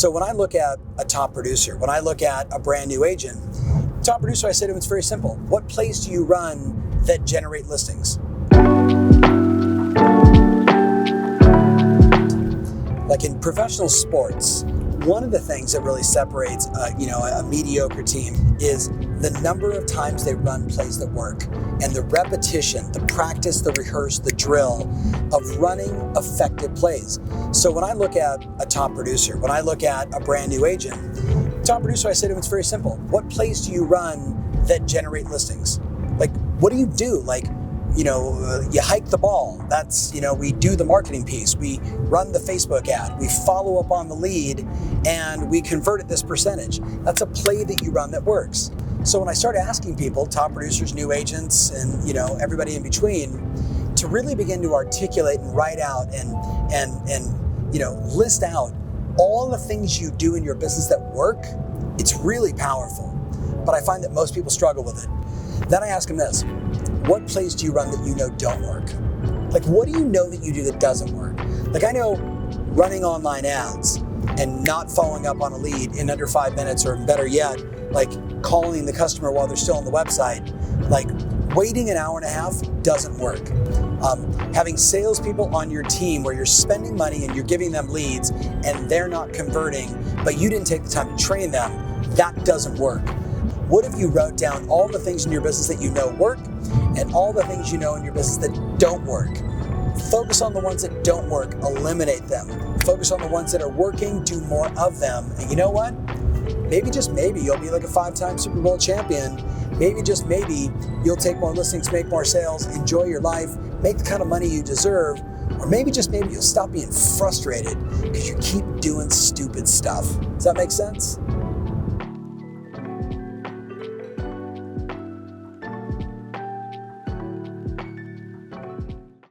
So when I look at a top producer, when I look at a brand new agent, top producer, I say to him, it's very simple. What plays do you run that generate listings? Like in professional sports, one of the things that really separates a mediocre team is the number of times they run plays that work and the repetition, the practice, the rehearse, the drill of running effective plays. So when I look at a top producer, when I look at a brand new agent, top producer, I say to him, it's very simple. What plays do you run that generate listings? Like, what do you do? Like, you hike the ball. That's, we do the marketing piece. We run the Facebook ad. We follow up on the lead and we convert at this percentage. That's a play that you run that works. So when I start asking people, top producers, new agents, and, everybody in between, to really begin to articulate and write out and list out all the things you do in your business that work, it's really powerful. But I find that most people struggle with it. Then I ask them this. What plays do you run that you know don't work? Like, what do you know that you do that doesn't work? Like, I know running online ads and not following up on a lead in under 5 minutes, or better yet, like calling the customer while they're still on the website, like waiting an hour and a half doesn't work. Having salespeople on your team where you're spending money and you're giving them leads and they're not converting, but you didn't take the time to train them, that doesn't work. What if you wrote down all the things in your business that you know work and all the ththings you know in your business that don't work? Focus on the ones that don't work, eliminate them. Focus on the ones that are working, do more of them. And you know what? Maybe, just maybe, you'll be like a 5-time Super Bowl champion. Maybe, just maybe, you'll take more listings, make more sales, enjoy your life, make the kind of money you deserve. Or maybe, just maybe, you'll stop being frustrated because you keep doing stupid stuff. Does that make sense?